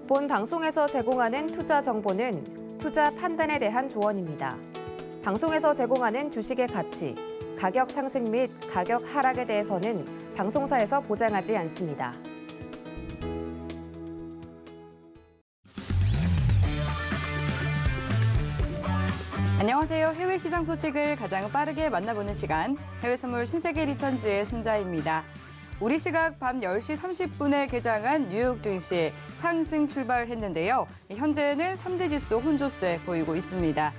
본 방송에서 제공하는 투자 정보는 투자 판단에 대한 조언입니다. 방송에서 제공하는 주식의 가치, 가격 상승 및 가격 하락에 대해서는 방송사에서 보장하지 않습니다. 안녕하세요. 해외 시장 소식을 가장 빠르게 만나보는 시간, 해외 선물 신세계 리턴즈의 손자입니다. 우리 시각 밤 10시 30분에 개장한 뉴욕 증시 상승 출발했는데요. 현재는 3대 지수 혼조세 보이고 있습니다.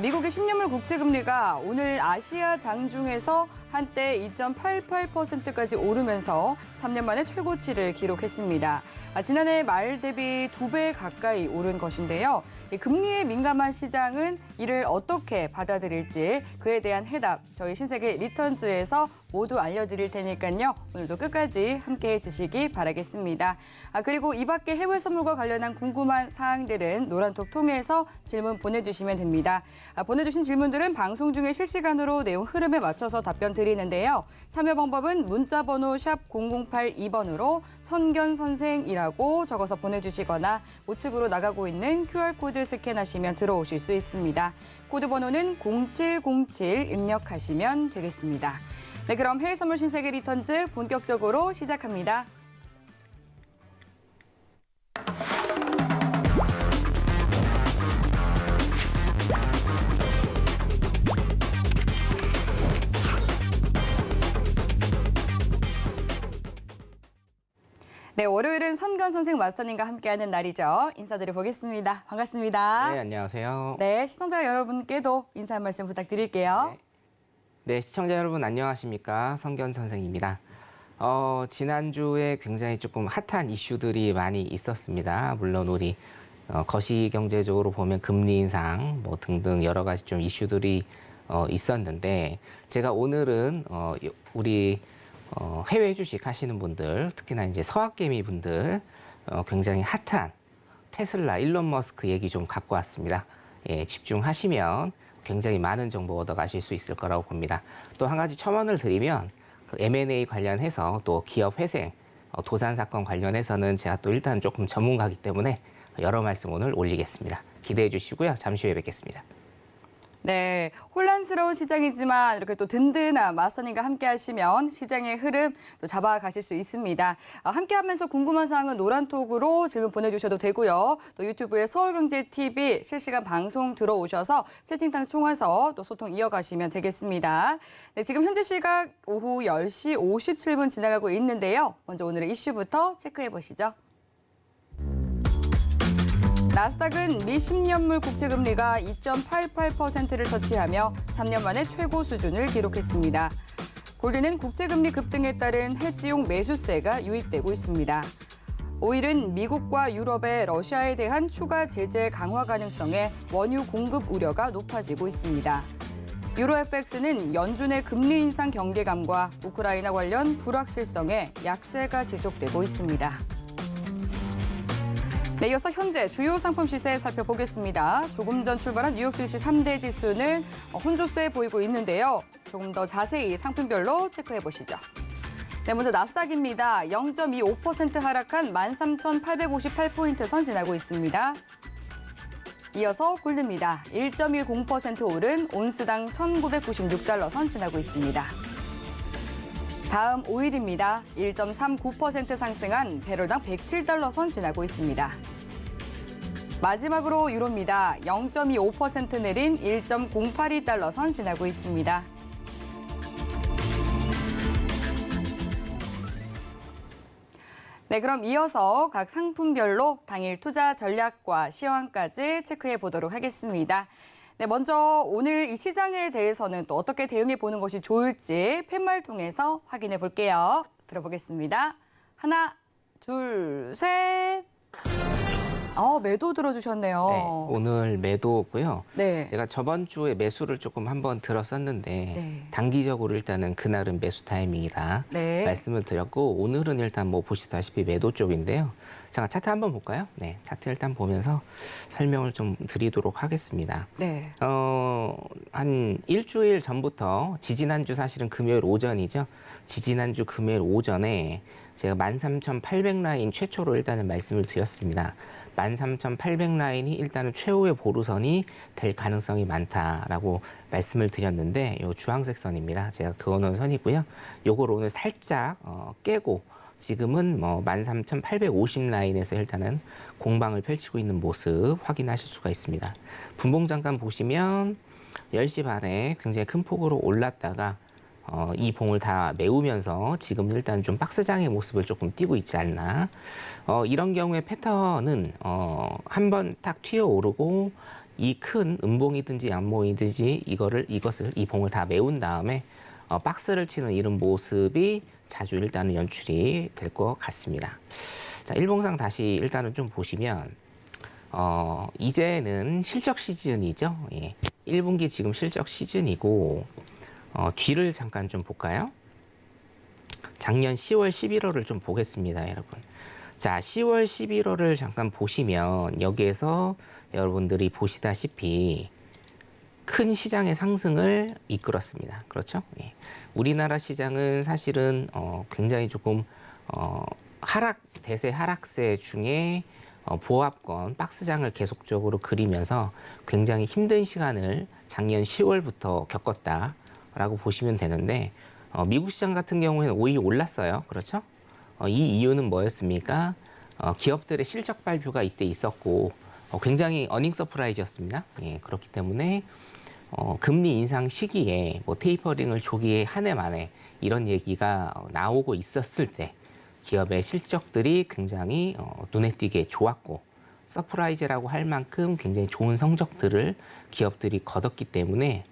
미국의 10년물 국채금리가 오늘 아시아 장중에서 한때 2.88%까지 오르면서 3년 만에 최고치를 기록했습니다. 지난해 말 대비 2배 가까이 오른 것인데요. 금리에 민감한 시장은 이를 어떻게 받아들일지 그에 대한 해답 저희 신세계 리턴즈에서 모두 알려드릴 테니까요. 오늘도 끝까지 함께해 주시기 바라겠습니다. 그리고 이 밖에 해외 선물과 관련한 궁금한 사항들은 노란톡 통해서 질문 보내주시면 됩니다. 보내주신 질문들은 방송 중에 실시간으로 내용 흐름에 맞춰서 답변 드리는데요. 참여 방법은 문자 번호 샵 0082번으로 선견선생이라고 적어서 보내주시거나 우측으로 나가고 있는 QR코드 스캔하시면 들어오실 수 있습니다. 코드 번호는 0707 입력하시면 되겠습니다. 네, 그럼 해외 선물 신세계 리턴즈 본격적으로 시작합니다. 네, 월요일은 선견 선생 마스터님과 함께하는 날이죠. 인사드려보겠습니다. 반갑습니다. 네, 안녕하세요. 네, 시청자 여러분께도 인사 한 말씀 부탁드릴게요. 네, 시청자 여러분 안녕하십니까? 성견 선생입니다. 지난주에 굉장히 조금 핫한 이슈들이 많이 있었습니다. 물론 우리 거시경제적으로 보면 금리 인상 뭐 등등 여러 가지 좀 이슈들이 있었는데 제가 오늘은 우리 해외 주식 하시는 분들, 특히나 이제 서학개미 분들 굉장히 핫한 테슬라 일론 머스크 얘기 좀 갖고 왔습니다. 예, 집중하시면 굉장히 많은 정보 얻어가실 수 있을 거라고 봅니다. 또 한 가지 첨언을 드리면 그 M&A 관련해서 또 기업 회생, 도산 사건 관련해서는 제가 또 일단 조금 전문가이기 때문에 여러 말씀 오늘 올리겠습니다. 기대해 주시고요. 잠시 후에 뵙겠습니다. 네, 혼란스러운 시장이지만 이렇게 또 든든한 마스터님과 함께 하시면 시장의 흐름 또 잡아가실 수 있습니다. 함께 하면서 궁금한 사항은 노란톡으로 질문 보내주셔도 되고요. 또 유튜브에 서울경제TV 실시간 방송 들어오셔서 채팅창 통해서 또 소통 이어가시면 되겠습니다. 네, 지금 현재 시각 오후 10시 57분 지나가고 있는데요. 먼저 오늘의 이슈부터 체크해 보시죠. 나스닥은 미 10년물 국채금리가 2.88%를 터치하며 3년 만에 최고 수준을 기록했습니다. 골드는 국채금리 급등에 따른 해지용 매수세가 유입되고 있습니다. 오일은 미국과 유럽의 러시아에 대한 추가 제재 강화 가능성에 원유 공급 우려가 높아지고 있습니다. 유로 FX는 연준의 금리 인상 경계감과 우크라이나 관련 불확실성에 약세가 지속되고 있습니다. 네, 이어서 현재 주요 상품 시세 살펴보겠습니다. 조금 전 출발한 뉴욕 증시 3대 지수는 혼조세 보이고 있는데요. 조금 더 자세히 상품별로 체크해 보시죠. 네, 먼저 나스닥입니다. 0.25% 하락한 13,858포인트 선 지나고 있습니다. 이어서 골드입니다. 1.10% 오른 온스당 1,996달러 선 지나고 있습니다. 다음 오일입니다. 1.39% 상승한 배럴당 107달러 선 지나고 있습니다. 마지막으로 유로입니다. 0.25% 내린 1.082달러 선 지나고 있습니다. 네, 그럼 이어서 각 상품별로 당일 투자 전략과 시황까지 체크해 보도록 하겠습니다. 네, 먼저 오늘 이 시장에 대해서는 또 어떻게 대응해 보는 것이 좋을지 팻말 통해서 확인해 볼게요. 들어보겠습니다. 하나, 둘, 셋. 매도 들어주셨네요. 네, 오늘 매도고요. 네. 제가 저번 주에 매수를 조금 한번 들었었는데 네. 단기적으로 일단은 그날은 매수 타이밍이다 네. 말씀을 드렸고 오늘은 일단 뭐 보시다시피 매도 쪽인데요. 잠깐 차트 한번 볼까요? 네, 차트 일단 보면서 설명을 좀 드리도록 하겠습니다. 네. 한 일주일 전부터 지지난주 사실은 금요일 오전이죠. 지지난주 금요일 오전에 제가 13,800 라인 최초로 일단은 말씀을 드렸습니다. 13,800 라인이 일단은 최후의 보루선이 될 가능성이 많다라고 말씀을 드렸는데 요 주황색 선입니다. 제가 그어놓은 선이고요. 요걸 오늘 살짝 깨고 지금은 뭐 13,850 라인에서 일단은 공방을 펼치고 있는 모습 확인하실 수가 있습니다. 분봉 잠깐 보시면 10시 반에 굉장히 큰 폭으로 올랐다가 이 봉을 다 메우면서 지금 일단 좀 박스장의 모습을 조금 띄고 있지 않나. 이런 경우에 패턴은 한번 딱 튀어오르고 이 큰 음봉이든지 양봉이든지 이것을 이 봉을 다 메운 다음에 박스를 치는 이런 모습이 자주 일단은 연출이 될 것 같습니다. 자, 일봉상 다시 일단은 좀 보시면 이제는 실적 시즌이죠. 예. 1분기 지금 실적 시즌이고 뒤를 잠깐 좀 볼까요? 작년 10월, 11월을 좀 보겠습니다, 여러분. 자, 10월, 11월을 잠깐 보시면 여기에서 여러분들이 보시다시피 큰 시장의 상승을 이끌었습니다. 그렇죠? 예. 우리나라 시장은 사실은 굉장히 조금 대세 하락세 중에 보합권 박스장을 계속적으로 그리면서 굉장히 힘든 시간을 작년 10월부터 겪었다라고 보시면 되는데 미국 시장 같은 경우에는 오히려 올랐어요. 그렇죠? 이 이유는 뭐였습니까? 기업들의 실적 발표가 이때 있었고 굉장히 어닝 서프라이즈였습니다. 예, 그렇기 때문에 금리 인상 시기에 뭐 테이퍼링을 조기에 한 해 만에 이런 얘기가 나오고 있었을 때 기업의 실적들이 굉장히 눈에 띄게 좋았고 서프라이즈라고 할 만큼 굉장히 좋은 성적들을 기업들이 거뒀기 때문에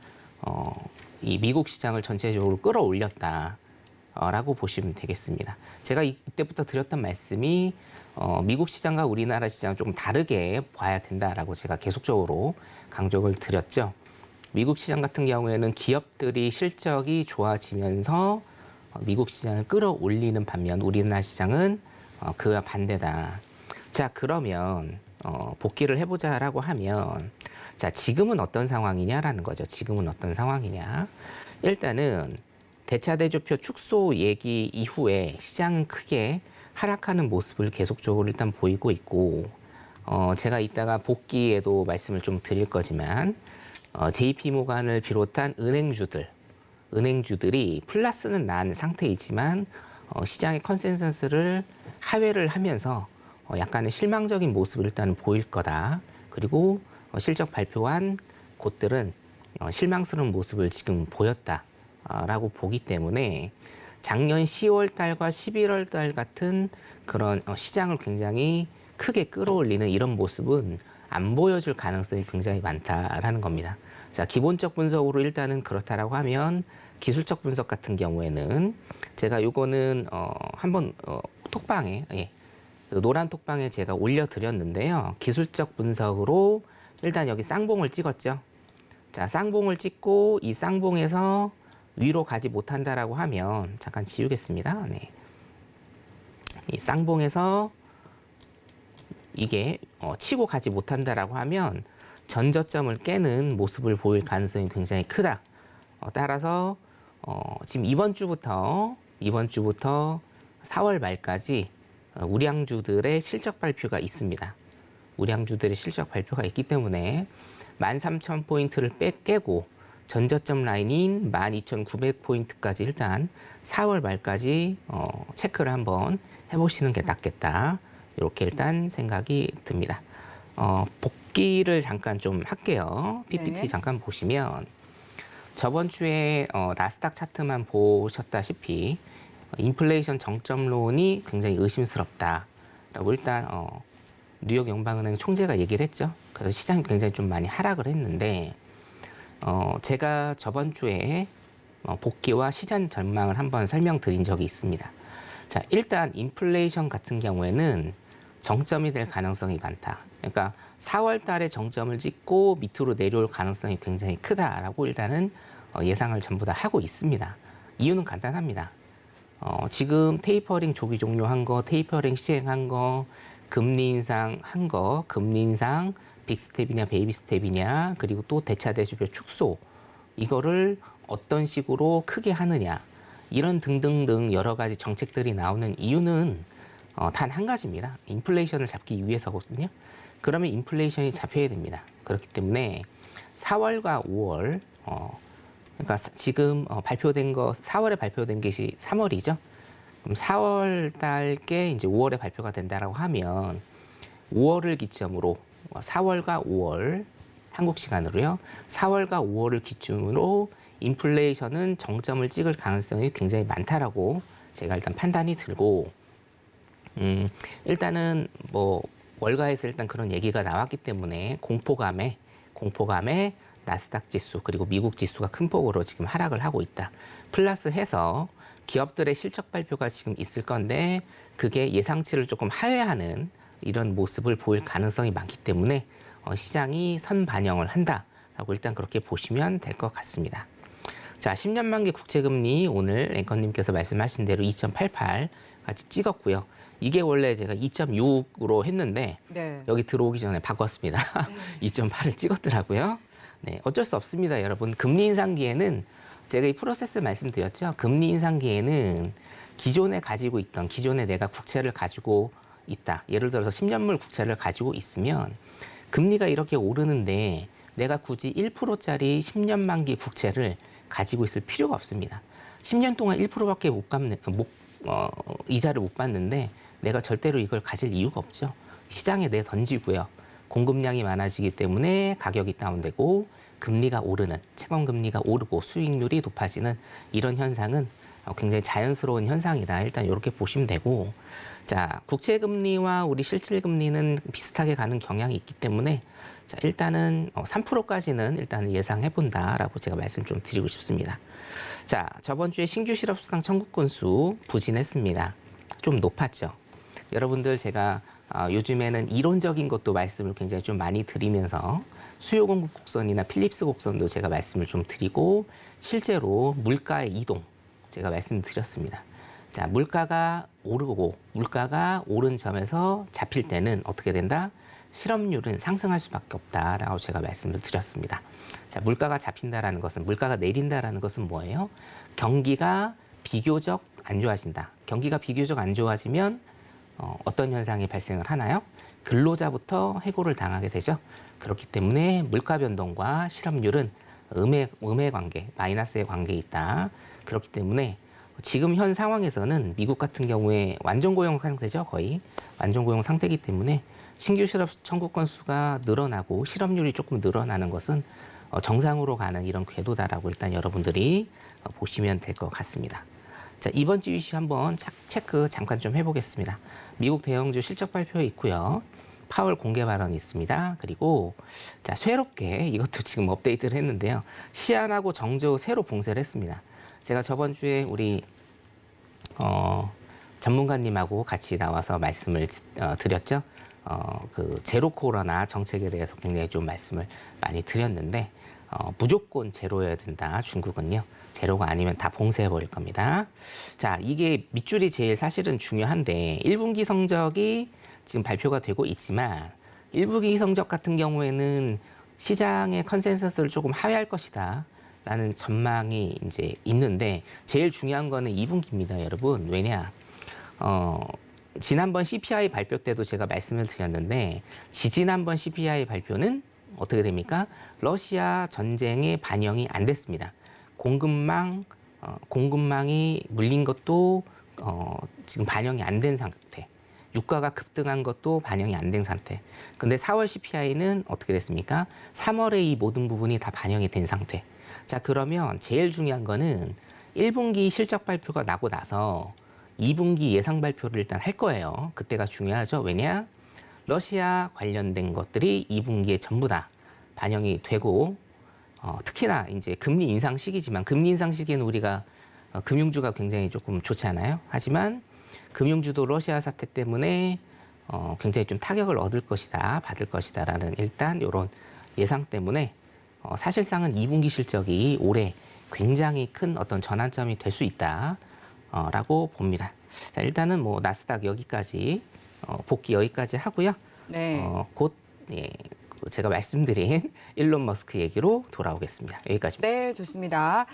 이 미국 시장을 전체적으로 끌어올렸다라고 보시면 되겠습니다. 제가 이때부터 드렸던 말씀이 미국 시장과 우리나라 시장 조금 다르게 봐야 된다라고 제가 계속적으로 강조를 드렸죠. 미국 시장 같은 경우에는 기업들이 실적이 좋아지면서 미국 시장을 끌어올리는 반면 우리나라 시장은 그와 반대다. 자, 그러면 복귀를 해보자라고 하면 자, 지금은 어떤 상황이냐라는 거죠. 지금은 어떤 상황이냐. 일단은 대차대조표 축소 얘기 이후에 시장은 크게 하락하는 모습을 계속적으로 일단 보이고 있고 제가 이따가 복귀에도 말씀을 좀 드릴 거지만 JP모간을 비롯한 은행주들이 플러스는 난 상태이지만 시장의 컨센서스를 하회를 하면서 약간의 실망적인 모습을 일단 보일 거다. 그리고 실적 발표한 곳들은 실망스러운 모습을 지금 보였다라고 보기 때문에 작년 10월 달과 11월 달 같은 그런 시장을 굉장히 크게 끌어올리는 이런 모습은 안 보여줄 가능성이 굉장히 많다라는 겁니다. 자, 기본적 분석으로 일단은 그렇다라고 하면 기술적 분석 같은 경우에는 제가 요거는 한번 톡방에 노란 톡방에 제가 올려드렸는데요. 기술적 분석으로 일단 여기 쌍봉을 찍었죠. 자, 쌍봉을 찍고 이 쌍봉에서 위로 가지 못한다라고 하면 잠깐 지우겠습니다. 네. 이 쌍봉에서 이게 치고 가지 못한다라고 하면 전저점을 깨는 모습을 보일 가능성이 굉장히 크다. 따라서 지금 이번 주부터 4월 말까지 우량주들의 실적 발표가 있습니다. 우량주들의 실적 발표가 있기 때문에 13,000포인트를 깨고 전저점 라인인 12,900포인트까지 일단 4월 말까지 체크를 한번 해보시는 게 낫겠다. 이렇게 일단 생각이 듭니다. 복귀를 잠깐 좀 할게요. PPT 네. 잠깐 보시면 저번 주에 나스닥 차트만 보셨다시피 인플레이션 정점론이 굉장히 의심스럽다라고 일단 뉴욕 연방은행 총재가 얘기를 했죠. 그래서 시장이 굉장히 좀 많이 하락을 했는데 제가 저번 주에 복귀와 시장 전망을 한번 설명드린 적이 있습니다. 자, 일단 인플레이션 같은 경우에는 정점이 될 가능성이 많다. 그러니까 4월 달에 정점을 찍고 밑으로 내려올 가능성이 굉장히 크다라고 일단은 예상을 전부 다 하고 있습니다. 이유는 간단합니다. 지금 테이퍼링 조기 종료한 거, 테이퍼링 시행한 거, 금리 인상 한 거, 금리 인상 빅스텝이냐 베이비 스텝이냐, 그리고 또 대차대조표 축소, 이거를 어떤 식으로 크게 하느냐, 이런 등등등 여러 가지 정책들이 나오는 이유는 단 한 가지입니다. 인플레이션을 잡기 위해서거든요. 그러면 인플레이션이 잡혀야 됩니다. 그렇기 때문에 4월과 5월, 그러니까 지금 발표된 거 4월에 발표된 것이 3월이죠. 그럼 4월 달께 이제 5월에 발표가 된다라고 하면 5월을 기점으로 4월과 5월 한국 시간으로요. 4월과 5월을 기준으로 인플레이션은 정점을 찍을 가능성이 굉장히 많다라고 제가 일단 판단이 들고, 일단은 뭐 월가에서 일단 그런 얘기가 나왔기 때문에 공포감에 나스닥 지수 그리고 미국 지수가 큰 폭으로 지금 하락을 하고 있다. 플러스 해서 기업들의 실적 발표가 지금 있을 건데 그게 예상치를 조금 하회하는 이런 모습을 보일 가능성이 많기 때문에 시장이 선반영을 한다라고 일단 그렇게 보시면 될 것 같습니다. 자, 10년 만기 국채금리 오늘 앵커님께서 말씀하신 대로 2.88까지 찍었고요. 이게 원래 제가 2.6으로 했는데 네. 여기 들어오기 전에 바꿨습니다. 2.8을 찍었더라고요. 네, 어쩔 수 없습니다, 여러분. 금리 인상기에는 제가 이 프로세스 말씀드렸죠. 금리 인상기에는 기존에 내가 국채를 가지고 있다. 예를 들어서 10년물 국채를 가지고 있으면 금리가 이렇게 오르는데 내가 굳이 1%짜리 10년 만기 국채를 가지고 있을 필요가 없습니다. 10년 동안 1%밖에 이자를 못 받는데 내가 절대로 이걸 가질 이유가 없죠. 시장에 내 던지고요. 공급량이 많아지기 때문에 가격이 다운되고 금리가 오르는, 채권 금리가 오르고 수익률이 높아지는 이런 현상은 굉장히 자연스러운 현상이다. 일단 이렇게 보시면 되고, 자, 국채 금리와 우리 실질 금리는 비슷하게 가는 경향이 있기 때문에 자, 일단은 3%까지는 일단 예상해 본다라고 제가 말씀 좀 드리고 싶습니다. 자, 저번 주에 신규 실업수당 청구 건수 부진했습니다. 좀 높았죠. 여러분들 제가 요즘에는 이론적인 것도 말씀을 굉장히 좀 많이 드리면서 수요 공급 곡선이나 필립스 곡선도 제가 말씀을 좀 드리고 실제로 물가의 이동 제가 말씀드렸습니다. 자, 물가가 오르고 물가가 오른 점에서 잡힐 때는 어떻게 된다? 실업률은 상승할 수밖에 없다라고 제가 말씀을 드렸습니다. 자, 물가가 잡힌다라는 것은, 물가가 내린다라는 것은 뭐예요? 경기가 비교적 안 좋아진다. 경기가 비교적 안 좋아지면 어떤 현상이 발생을 하나요? 근로자부터 해고를 당하게 되죠. 그렇기 때문에 물가 변동과 실업률은 음의 관계, 마이너스의 관계에 있다. 그렇기 때문에 지금 현 상황에서는 미국 같은 경우에 완전 고용 상태죠. 거의 완전 고용 상태이기 때문에 신규 실업 청구 건수가 늘어나고 실업률이 조금 늘어나는 것은 정상으로 가는 이런 궤도다라고 일단 여러분들이 보시면 될 것 같습니다. 자, 이번 주 이슈 한번 체크 잠깐 좀 해보겠습니다. 미국 대형주 실적 발표 있고요. 파월 공개 발언이 있습니다. 그리고 자, 새롭게 이것도 지금 업데이트를 했는데요. 시안하고 정저우 새로 봉쇄를 했습니다. 제가 저번 주에 우리 전문가님하고 같이 나와서 말씀을 드렸죠. 그 제로 코로나 정책에 대해서 굉장히 좀 말씀을 많이 드렸는데 무조건 제로여야 된다. 중국은요. 제로가 아니면 다 봉쇄해 버릴 겁니다. 자, 이게 밑줄이 제일 사실은 중요한데 1분기 성적이 지금 발표가 되고 있지만 1분기 성적 같은 경우에는 시장의 컨센서스를 조금 하회할 것이다. 라는 전망이 이제 있는데 제일 중요한 거는 2분기입니다, 여러분. 왜냐? 지난번 CPI 발표 때도 제가 말씀을 드렸는데 지지난번 CPI 발표는 어떻게 됩니까? 러시아 전쟁에 반영이 안 됐습니다. 공급망이 물린 것도 지금 반영이 안 된 상태. 유가가 급등한 것도 반영이 안 된 상태. 근데 4월 CPI는 어떻게 됐습니까? 3월에 이 모든 부분이 다 반영이 된 상태. 자, 그러면 제일 중요한 거는 1분기 실적 발표가 나고 나서 2분기 예상 발표를 일단 할 거예요. 그때가 중요하죠. 왜냐? 러시아 관련된 것들이 2분기에 전부 다 반영이 되고, 특히나 이제 금리 인상 시기지만, 금리 인상 시기에는 우리가 금융주가 굉장히 조금 좋지 않아요. 하지만 금융주도 러시아 사태 때문에 굉장히 좀 타격을 얻을 것이다, 받을 것이다라는 일단 이런 예상 때문에 사실상은 2분기 실적이 올해 굉장히 큰 어떤 전환점이 될 수 있다라고 봅니다. 자, 일단은 뭐 나스닥 여기까지 복귀 여기까지 하고요. 네. 곧 예, 제가 말씀드린 일론 머스크 얘기로 돌아오겠습니다. 여기까지입니다. 네, 좋습니다.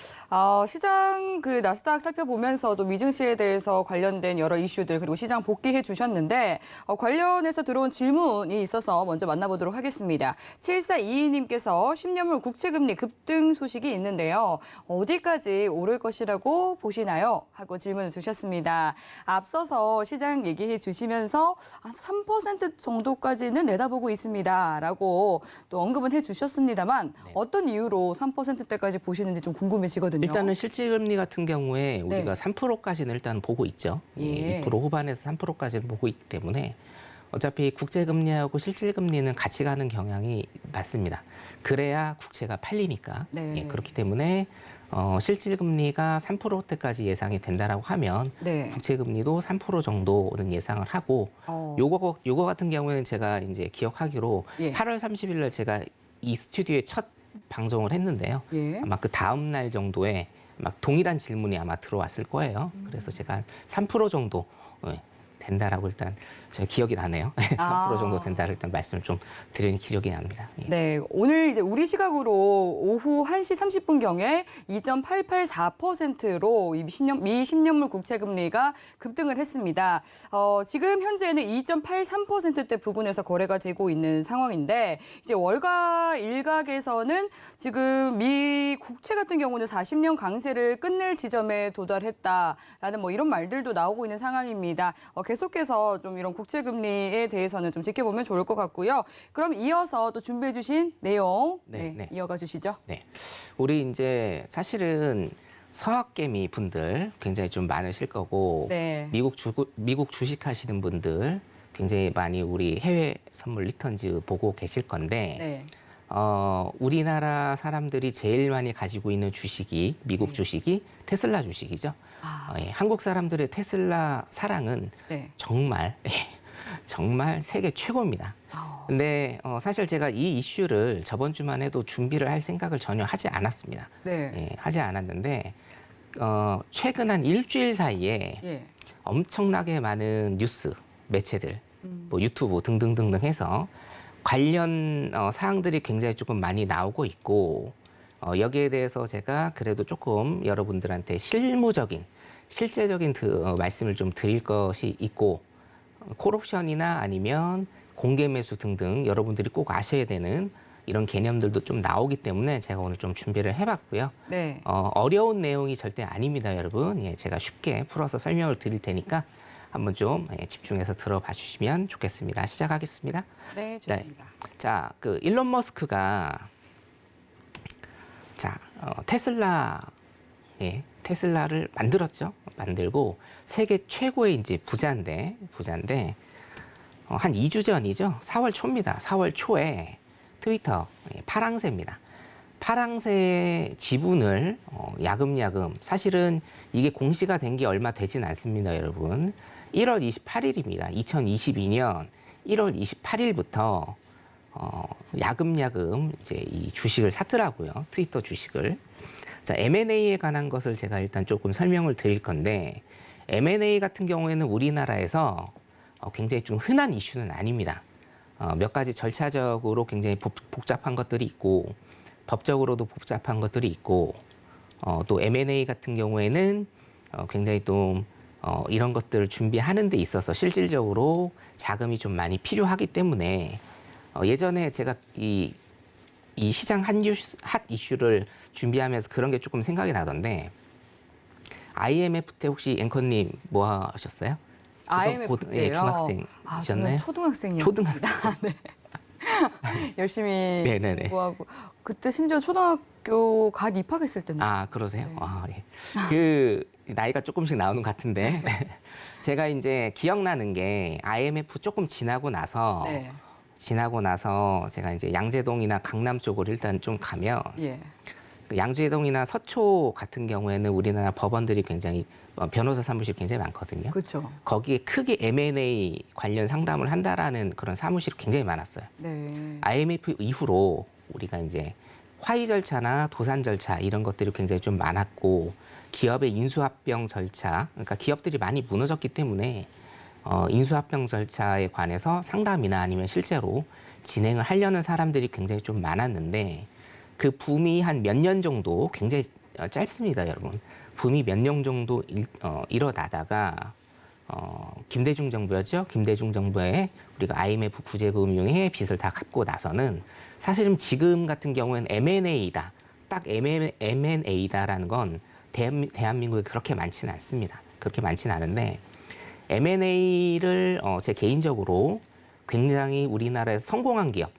시장 나스닥 살펴보면서도 미증시에 대해서 관련된 여러 이슈들 그리고 시장 복귀해 주셨는데 관련해서 들어온 질문이 있어서 먼저 만나보도록 하겠습니다. 7422님께서 10년물 국채금리 급등 소식이 있는데요. 어디까지 오를 것이라고 보시나요? 하고 질문을 주셨습니다. 앞서서 시장 얘기해 주시면서 한 3% 정도까지는 내다보고 있습니다. 라고 또 언급은 해 주셨습니다만 네. 어떤 이유로 3%대까지 보시는지 좀 궁금해지거든요. 일단은 실질금리 같은 경우에 우리가 네. 3%까지는 일단 보고 있죠. 예. 2% 후반에서 3%까지는 보고 있기 때문에 어차피 국제금리하고 실질금리는 같이 가는 경향이 맞습니다. 그래야 국채가 팔리니까. 네. 예, 그렇기 때문에 실질금리가 3%대까지 예상이 된다라고 하면 네. 국채금리도 3% 정도는 예상을 하고 요거 같은 경우에는 제가 이제 기억하기로 예. 8월 30일 날 제가 이 스튜디오에 첫 방송을 했는데요. 예. 아마 그 다음 날 정도에 막 동일한 질문이 아마 들어왔을 거예요. 그래서 제가 한 3% 정도 된다라고 일단 제가 기억이 나네요. 3% 정도 된다를 일단 말씀을 좀 드리는 기억이 납니다. 예. 네, 오늘 이제 우리 시각으로 오후 1시 30분경에 2.884%로 미 10년물 국채금리가 급등을 했습니다. 지금 현재는 2.83%대 부근에서 거래가 되고 있는 상황인데 이제 월가 일각에서는 지금 미 국채 같은 경우는 40년 강세를 끝낼 지점에 도달했다라는 뭐 이런 말들도 나오고 있는 상황입니다. 계속해서 좀 이런 국채금리에 대해서는 좀 지켜보면 좋을 것 같고요. 그럼 이어서 또 준비해 주신 내용 네. 이어가 주시죠. 네. 우리 이제 사실은 서학개미 분들 굉장히 좀 많으실 거고 네. 미국 주식 하시는 분들 굉장히 많이 우리 해외 선물 리턴즈 보고 계실 건데 네. 우리나라 사람들이 제일 많이 가지고 있는 주식이 미국 주식이 테슬라 주식이죠. 예, 한국 사람들의 테슬라 사랑은 네. 정말 세계 최고입니다. 근데 사실 제가 이 이슈를 저번 주만 해도 준비를 할 생각을 전혀 하지 않았습니다. 네. 예, 하지 않았는데 최근 한 일주일 사이에 예. 엄청나게 많은 뉴스 매체들, 뭐 유튜브 등등등등 해서 관련 사항들이 굉장히 조금 많이 나오고 있고 여기에 대해서 제가 그래도 조금 여러분들한테 실제적인 말씀을 좀 드릴 것이 있고 콜옵션이나 아니면 공개 매수 등등 여러분들이 꼭 아셔야 되는 이런 개념들도 좀 나오기 때문에 제가 오늘 좀 준비를 해봤고요. 네. 어려운 내용이 절대 아닙니다, 여러분. 예, 제가 쉽게 풀어서 설명을 드릴 테니까 한번 좀 집중해서 들어봐 주시면 좋겠습니다. 시작하겠습니다. 네, 좋습니다. 자, 일론 머스크가 테슬라를 만들었죠. 만들고 세계 최고의 이제 부자인데 한 2주 전이죠. 4월 초입니다. 4월 초에 트위터 파랑새입니다. 파랑새의 지분을 야금야금 사실은 이게 공시가 된 게 얼마 되진 않습니다, 여러분. 1월 28일입니다. 2022년 1월 28일부터 야금야금 이제 이 주식을 샀더라고요. 트위터 주식을. 자, M&A에 관한 것을 제가 일단 조금 설명을 드릴 건데 M&A 같은 경우에는 우리나라에서 굉장히 좀 흔한 이슈는 아닙니다. 몇 가지 절차적으로 굉장히 복잡한 것들이 있고 법적으로도 복잡한 것들이 있고 또 M&A 같은 경우에는 굉장히 또 이런 것들을 준비하는 데 있어서 실질적으로 자금이 좀 많이 필요하기 때문에 예전에 제가 이 시장 핫 이슈를 준비하면서 그런 게 조금 생각이 나던데 IMF 때 혹시 앵커님 뭐 하셨어요? IMF 때요? 중학생이셨나요? 저는 초등학생이었습니다. 초등학생. 네. 열심히 네네네. 공부하고 그때 심지어 초등학교 갓 입학했을 때인데. 아, 그러세요? 네. 아, 예. 그 나이가 조금씩 나오는 것 같은데 제가 이제 기억나는 게 IMF 조금 지나고 나서 네. 제가 이제 양재동이나 강남 쪽으로 일단 좀 가면 예. 그 양재동이나 서초 같은 경우에는 우리나라 법원들이 굉장히 변호사 사무실 굉장히 많거든요. 그렇죠. 거기에 크게 M&A 관련 상담을 한다라는 그런 사무실이 굉장히 많았어요. 네. IMF 이후로 우리가 이제 화의 절차나 도산 절차 이런 것들이 굉장히 좀 많았고 기업의 인수합병 절차, 그러니까 기업들이 많이 무너졌기 때문에 인수합병 절차에 관해서 상담이나 아니면 실제로 진행을 하려는 사람들이 굉장히 좀 많았는데 그 붐이 한 몇 년 정도 굉장히 짧습니다, 여러분. 붐이 몇 년 정도 일어나다가 김대중 정부였죠. 김대중 정부에 우리가 IMF 구제금융의 빚을 다 갚고 나서는 사실은 지금 같은 경우에는 M&A다. 딱 M&A다라는 건 대한민국에 그렇게 많지는 않습니다. 그렇게 많지는 않은데 M&A를 제 개인적으로 굉장히 우리나라에서 성공한 기업,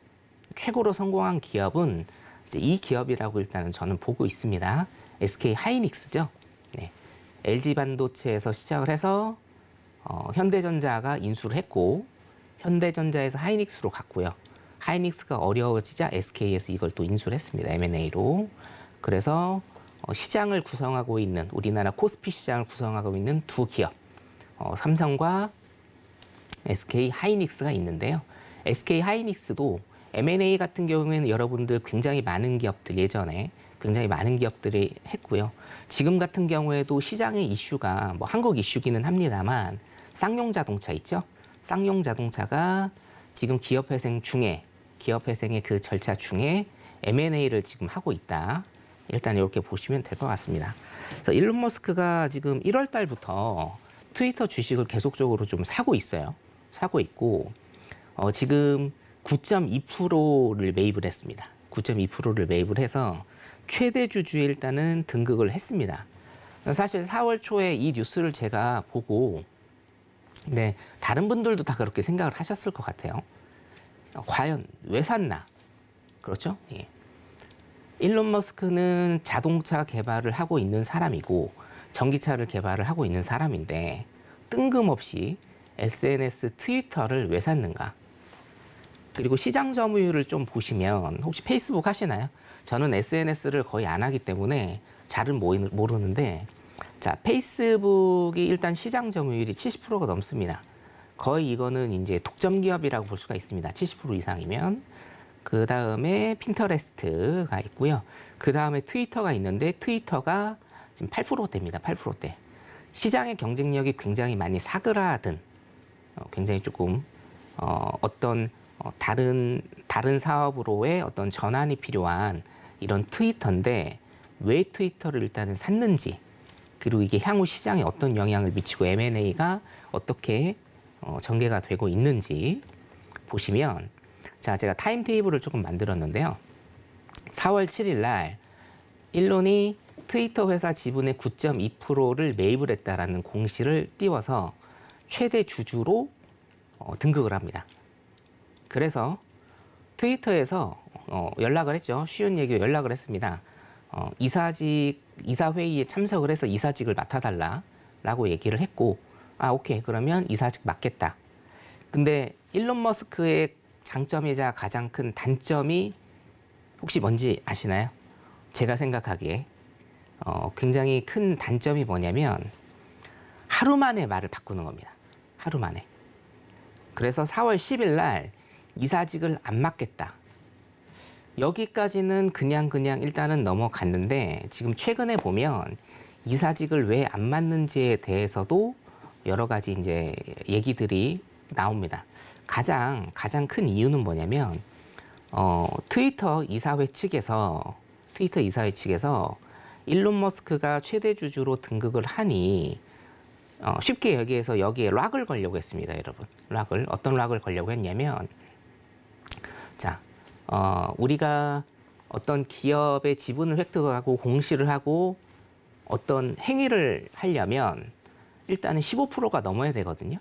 최고로 성공한 기업은 이제 이 기업이라고 일단은 저는 보고 있습니다. SK 하이닉스죠. 네. LG 반도체에서 시작을 해서 현대전자가 인수를 했고 현대전자에서 하이닉스로 갔고요. 하이닉스가 어려워지자 SK에서 이걸 또 인수를 했습니다. M&A로. 그래서 시장을 구성하고 있는 우리나라 코스피 시장을 구성하고 있는 두 기업 삼성과 SK 하이닉스가 있는데요. SK 하이닉스도 M&A 같은 경우에는 여러분들 굉장히 많은 기업들 예전에 굉장히 많은 기업들이 했고요. 지금 같은 경우에도 시장의 이슈가 뭐 한국 이슈기는 합니다만 쌍용 자동차 있죠? 쌍용 자동차가 지금 기업회생 중에 기업회생의 그 절차 중에 M&A를 지금 하고 있다. 일단 이렇게 보시면 될 것 같습니다. 그래서 일론 머스크가 지금 1월 달부터 트위터 주식을 계속적으로 좀 사고 있어요. 사고 있고 지금 9.2%를 매입을 했습니다. 9.2%를 매입을 해서 최대 주주에 일단은 등극을 했습니다. 사실 4월 초에 이 뉴스를 제가 보고 네, 다른 분들도 다 그렇게 생각을 하셨을 것 같아요. 과연 왜 샀나? 그렇죠? 예. 일론 머스크는 자동차 개발을 하고 있는 사람이고 전기차를 개발을 하고 있는 사람인데 뜬금없이 SNS 트위터를 왜 샀는가? 그리고 시장 점유율을 좀 보시면 혹시 페이스북 하시나요? 저는 SNS를 거의 안 하기 때문에 잘은 모르는데 자, 페이스북이 일단 시장 점유율이 70%가 넘습니다. 거의 이거는 이제 독점 기업이라고 볼 수가 있습니다. 70% 이상이면. 그 다음에 핀터레스트가 있고요. 그 다음에 트위터가 있는데 트위터가 지금 8%대입니다. 8%대. 시장의 경쟁력이 굉장히 많이 사그라든 굉장히 조금 다른 사업으로의 어떤 전환이 필요한 이런 트위터인데 왜 트위터를 일단은 샀는지 그리고 이게 향후 시장에 어떤 영향을 미치고 M&A가 어떻게 전개가 되고 있는지 보시면 자, 제가 타임테이블을 조금 만들었는데요. 4월 7일 날 일론이 트위터 회사 지분의 9.2%를 매입을 했다라는 공시를 띄워서 최대 주주로 등극을 합니다. 그래서 트위터에서 연락을 했죠. 쉬운 얘기로 연락을 했습니다. 이사회의에 참석을 해서 이사직을 맡아달라라고 얘기를 했고 아, 오케이. 그러면 이사직 맡겠다. 근데 일론 머스크의 장점이자 가장 큰 단점이 혹시 뭔지 아시나요? 제가 생각하기에 굉장히 큰 단점이 뭐냐면 하루 만에 말을 바꾸는 겁니다. 하루 만에. 그래서 4월 10일 날 이사직을 안 맡겠다. 여기까지는 그냥 일단은 넘어갔는데 지금 최근에 보면 이사직을 왜 안 맡는지에 대해서도 여러 가지 이제 얘기들이 나옵니다. 가장 큰 이유는 뭐냐면 트위터 이사회 측에서 일론 머스크가 최대 주주로 등극을 하니 쉽게 여기에서 여기에 락을 걸려고 했습니다, 여러분. 어떤 락을 걸려고 했냐면 자, 우리가 어떤 기업의 지분을 획득하고 공시를 하고 어떤 행위를 하려면 일단은 15%가 넘어야 되거든요.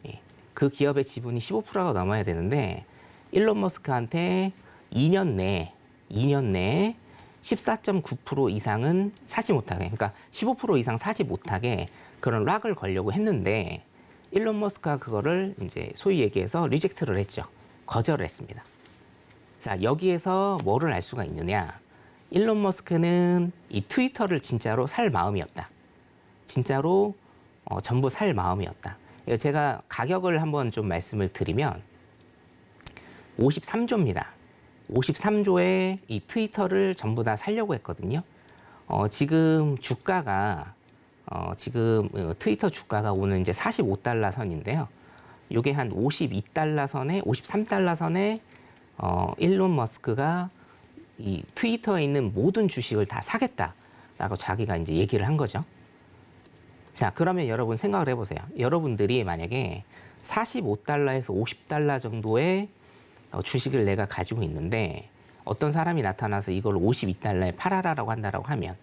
예. 그 기업의 지분이 15%가 넘어야 되는데 일론 머스크한테 2년 내에 14.9% 이상은 사지 못하게, 그러니까 15% 이상 사지 못하게 그런 락을 걸려고 했는데 일론 머스크가 그거를 이제 소위 얘기해서 리젝트를 했죠. 거절을 했습니다. 자, 여기에서 뭐를 알 수가 있느냐? 일론 머스크는 이 트위터를 진짜로 살 마음이었다. 진짜로 전부 살 마음이었다. 제가 가격을 한번 좀 말씀을 드리면 53조입니다. 53조에 이 트위터를 전부 다 살려고 했거든요. 지금 주가가 트위터 주가가 오늘 이제 45달러 선인데요. 이게 한 52달러 선에 53달러 선에 일론 머스크가 이 트위터에 있는 모든 주식을 다 사겠다라고 자기가 이제 얘기를 한 거죠. 자, 그러면 여러분 생각을 해보세요. 여러분들이 만약에 45달러에서 50달러 정도의 주식을 내가 가지고 있는데 어떤 사람이 나타나서 이걸 52달러에 팔아라라고 한다라고 하면,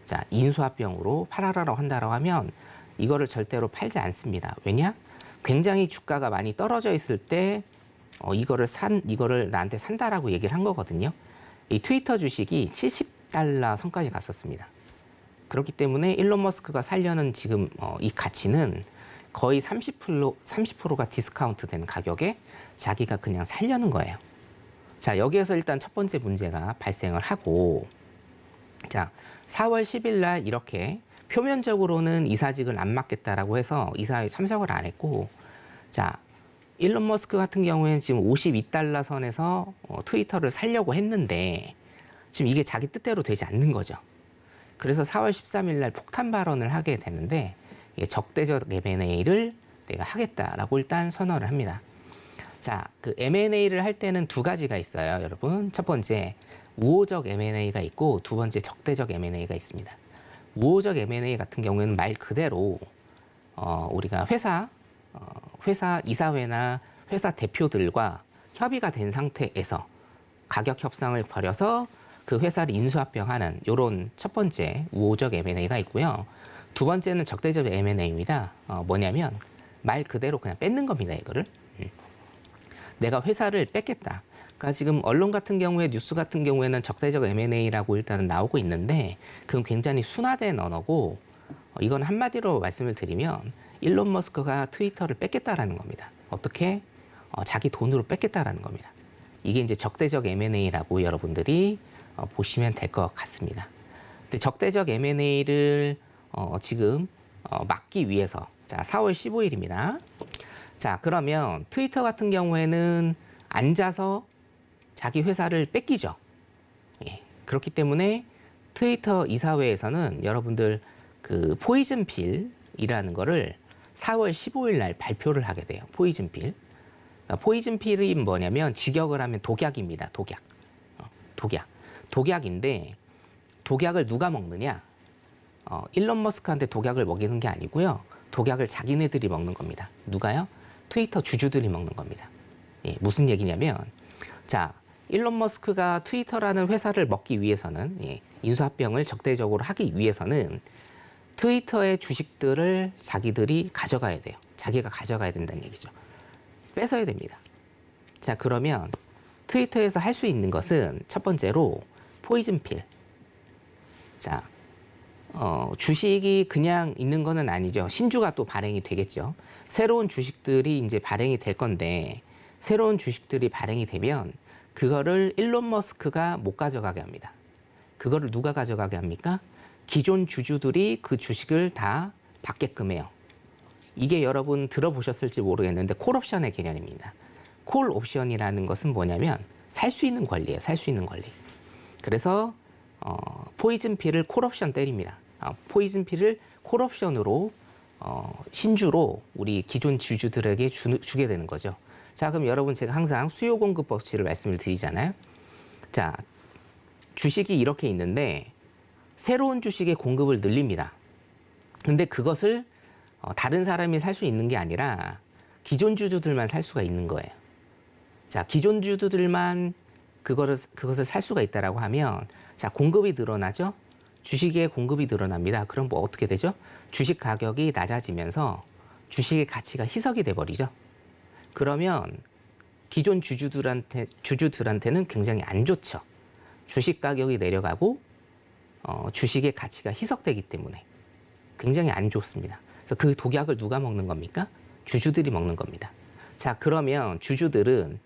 자, 인수합병으로 팔아라라고 한다라고 하면 이거를 절대로 팔지 않습니다. 왜냐? 굉장히 주가가 많이 떨어져 있을 때 이거를 나한테 산다라고 얘기를 한 거거든요. 이 트위터 주식이 70달러 선까지 갔었습니다. 그렇기 때문에 일론 머스크가 살려는 지금 이 가치는 거의 30%가 디스카운트 된 가격에 자기가 그냥 살려는 거예요. 자, 여기에서 일단 첫 번째 문제가 발생을 하고, 자, 4월 10일 날 이렇게 표면적으로는 이사직을 안 맡겠다라고 해서 이사회에 참석을 안 했고, 자, 일론 머스크 같은 경우에는 지금 52달러 선에서 트위터를 살려고 했는데 지금 이게 자기 뜻대로 되지 않는 거죠. 그래서 4월 13일 날 폭탄 발언을 하게 되는데, 적대적 M&A를 내가 하겠다라고 일단 선언을 합니다. 자, 그 M&A를 할 때는 두 가지가 있어요, 여러분. 첫 번째, 우호적 M&A가 있고 두 번째, 적대적 M&A가 있습니다. 우호적 M&A 같은 경우에는 말 그대로 우리가 회사 이사회나 회사 대표들과 협의가 된 상태에서 가격 협상을 벌여서 그 회사를 인수합병하는 이런 첫 번째 우호적 M&A가 있고요. 두 번째는 적대적 M&A입니다. 뭐냐면 말 그대로 그냥 뺏는 겁니다, 이거를. 내가 회사를 뺏겠다. 그러니까 지금 언론 같은 경우에, 뉴스 같은 경우에는 적대적 M&A라고 일단은 나오고 있는데 그건 굉장히 순화된 언어고, 이건 한마디로 말씀을 드리면 일론 머스크가 트위터를 뺏겠다라는 겁니다. 어떻게? 자기 돈으로 뺏겠다라는 겁니다. 이게 이제 적대적 M&A라고 여러분들이 보시면 될 것 같습니다. 근데 적대적 M&A를 지금 막기 위해서, 자, 4월 15일입니다. 자, 그러면 트위터 같은 경우에는 앉아서 자기 회사를 뺏기죠. 예, 그렇기 때문에 트위터 이사회에서는 여러분들 그 포이즌 필이라는 거를 4월 15일 날 발표를 하게 돼요. 포이즌 필. 그러니까 포이즌 필이 뭐냐면 직역을 하면 독약입니다. 독약. 독약인데 독약을 누가 먹느냐? 일론 머스크한테 독약을 먹이는 게 아니고요. 독약을 자기네들이 먹는 겁니다. 누가요? 트위터 주주들이 먹는 겁니다. 예, 무슨 얘기냐면, 자, 일론 머스크가 트위터라는 회사를 먹기 위해서는, 인수합병을 적대적으로 하기 위해서는 트위터의 주식들을 자기들이 가져가야 돼요. 자기가 가져가야 된다는 얘기죠. 뺏어야 됩니다. 자, 그러면 트위터에서 할 수 있는 것은 첫 번째로 포이즌 필. 자, 주식이 그냥 있는 거는 아니죠. 신주가 또 발행이 되겠죠. 새로운 주식들이 이제 발행이 될 건데, 새로운 주식들이 발행이 되면 그거를 일론 머스크가 못 가져가게 합니다. 그거를 누가 가져가게 합니까? 기존 주주들이 그 주식을 다 받게끔 해요. 이게 여러분 들어보셨을지 모르겠는데 콜옵션의 개념입니다. 콜옵션이라는 것은 뭐냐면 살 수 있는 권리예요. 살 수 있는 권리. 그래서 포이즌 필을 콜옵션 때립니다. 포이즌 필을 콜옵션으로 신주로 우리 기존 주주들에게 주게 되는 거죠. 자, 그럼 여러분 제가 항상 수요 공급 법칙을 말씀을 드리잖아요. 자, 주식이 이렇게 있는데 새로운 주식의 공급을 늘립니다. 근데 그것을 다른 사람이 살 수 있는 게 아니라 기존 주주들만 살 수가 있는 거예요. 자, 기존 주주들만 그것을 살 수가 있다라고 하면, 자, 공급이 늘어나죠? 주식의 공급이 늘어납니다. 그럼 뭐 어떻게 되죠? 주식 가격이 낮아지면서 주식의 가치가 희석이 돼버리죠. 그러면 기존 주주들한테는 굉장히 안 좋죠. 주식 가격이 내려가고 주식의 가치가 희석되기 때문에 굉장히 안 좋습니다. 그래서 그 독약을 누가 먹는 겁니까? 주주들이 먹는 겁니다. 자, 그러면 주주들은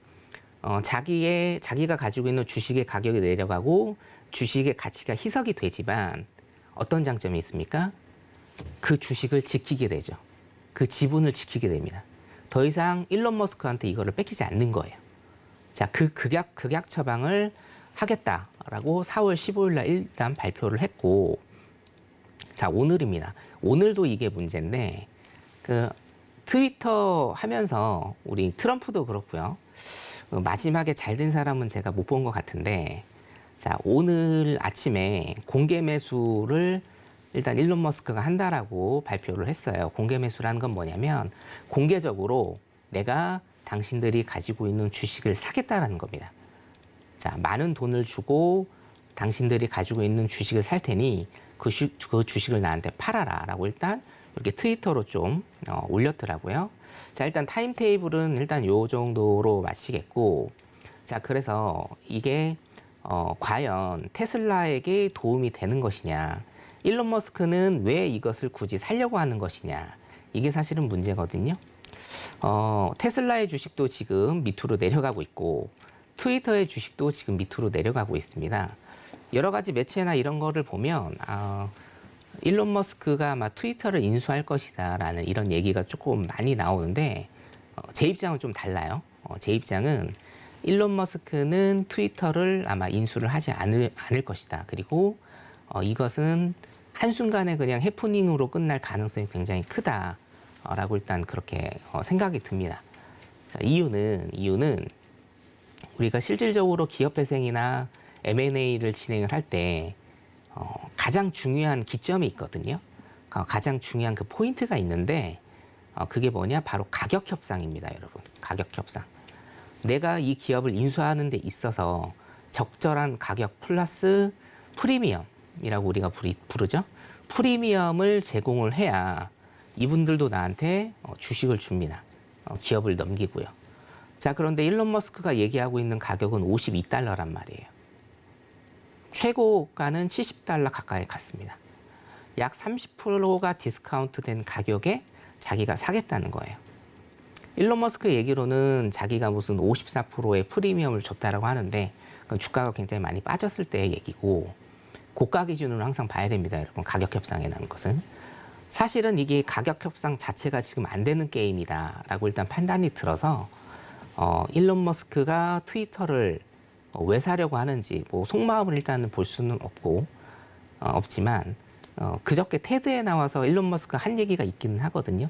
자기가 가지고 있는 주식의 가격이 내려가고 주식의 가치가 희석이 되지만 어떤 장점이 있습니까? 그 주식을 지키게 되죠. 그 지분을 지키게 됩니다. 더 이상 일론 머스크한테 이거를 뺏기지 않는 거예요. 자, 그 극약 처방을 하겠다라고 4월 15일 날 일단 발표를 했고, 자, 오늘입니다. 오늘도 이게 문제인데, 그 트위터 하면서 우리 트럼프도 그렇고요. 마지막에 잘 된 사람은 제가 못 본 것 같은데, 자, 오늘 아침에 공개 매수를 일단 일론 머스크가 한다라고 발표를 했어요. 공개 매수라는 건 뭐냐면 공개적으로 내가 당신들이 가지고 있는 주식을 사겠다라는 겁니다. 자, 많은 돈을 주고 당신들이 가지고 있는 주식을 살 테니 그 주식을 나한테 팔아라라고 일단 이렇게 트위터로 좀 올렸더라고요. 자, 일단 타임테이블은 일단 요 정도로 마치겠고, 자, 그래서 이게 과연 테슬라에게 도움이 되는 것이냐, 일론 머스크는 왜 이것을 굳이 살려고 하는 것이냐, 이게 사실은 문제거든요. 테슬라의 주식도 지금 밑으로 내려가고 있고 트위터의 주식도 지금 밑으로 내려가고 있습니다. 여러 가지 매체나 이런 거를 보면 일론 머스크가 아마 트위터를 인수할 것이다라는 이런 얘기가 조금 많이 나오는데 제 입장은 좀 달라요. 제 입장은 일론 머스크는 트위터를 아마 인수를 하지 않을 것이다. 그리고 이것은 한순간에 그냥 해프닝으로 끝날 가능성이 굉장히 크다라고 일단 그렇게 생각이 듭니다. 자, 이유는 우리가 실질적으로 기업회생이나 M&A를 진행을 할 때 가장 중요한 기점이 있거든요. 가장 중요한 그 포인트가 있는데 그게 뭐냐? 바로 가격 협상입니다, 여러분. 가격 협상. 내가 이 기업을 인수하는 데 있어서 적절한 가격 플러스 프리미엄이라고 우리가 부르죠. 프리미엄을 제공을 해야 이분들도 나한테 주식을 줍니다. 기업을 넘기고요. 자, 그런데 일론 머스크가 얘기하고 있는 가격은 $52란 말이에요. 최고가는 $70 가까이 갔습니다. 약 30%가 디스카운트 된 가격에 자기가 사겠다는 거예요. 일론 머스크 얘기로는 자기가 무슨 54%의 프리미엄을 줬다라고 하는데 그건 주가가 굉장히 많이 빠졌을 때의 얘기고, 고가 기준으로 항상 봐야 됩니다, 여러분. 가격 협상이라는 것은 사실은 이게 가격 협상 자체가 지금 안 되는 게임이다라고 일단 판단이 들어서 일론 머스크가 트위터를 왜 사려고 하는지 뭐 속마음을 일단은 볼 수는 없지만 그저께 테드에 나와서 일론 머스크가 한 얘기가 있기는 하거든요.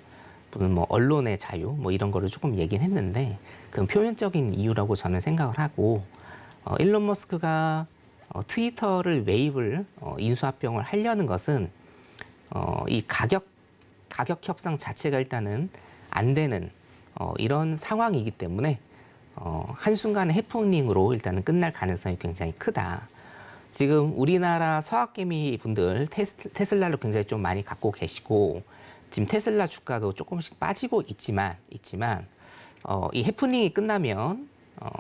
무슨 뭐 언론의 자유 뭐 이런 거를 조금 얘기는 했는데 그건 표면적인 이유라고 저는 생각을 하고, 일론 머스크가 트위터를 매입을 인수합병을 하려는 것은 이 가격 협상 자체가 일단은 안 되는 이런 상황이기 때문에 한순간에 해프닝으로 일단은 끝날 가능성이 굉장히 크다. 지금 우리나라 서학개미 분들 테슬라를 굉장히 좀 많이 갖고 계시고 지금 테슬라 주가도 조금씩 빠지고 있지만 이 해프닝이 끝나면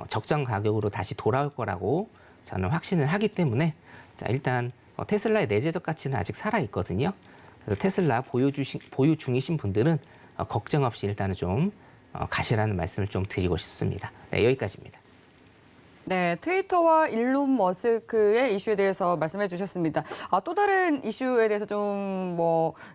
적정 가격으로 다시 돌아올 거라고 저는 확신을 하기 때문에, 자, 일단 테슬라의 내재적 가치는 아직 살아 있거든요. 그래서 테슬라 보유 중이신 분들은 걱정 없이 일단은 좀 가시라는 말씀을 좀 드리고 싶습니다. 네, 여기까지입니다. 네, 트위터와 일론 머스크의 이슈에 대해서 말씀해 주셨습니다. 또 다른 이슈에 대해서 좀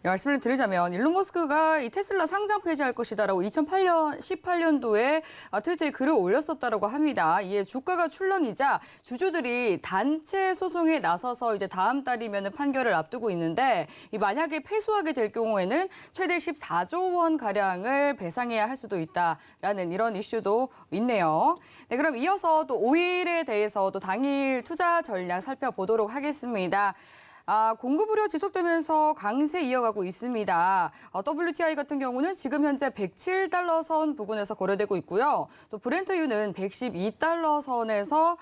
말씀을 드리자면, 일론 머스크가 이 테슬라 상장 폐지할 것이다라고 2018년도에 트위터에 글을 올렸었다라고 합니다. 이에 주가가 출렁이자 주주들이 단체 소송에 나서서 이제 다음 달이면 판결을 앞두고 있는데, 이 만약에 패소하게 될 경우에는 최대 14조 원 가량을 배상해야 할 수도 있다라는 이런 이슈도 있네요. 네, 그럼 이어서 또 5일에 대해서 또 당일 투자 전략 살펴보도록 하겠습니다. 공급 우려 지속되면서 강세 이어가고 있습니다. WTI 같은 경우는 지금 현재 $107 선 부근에서 거래되고 있고요. 또 브렌트유는 $112 선에서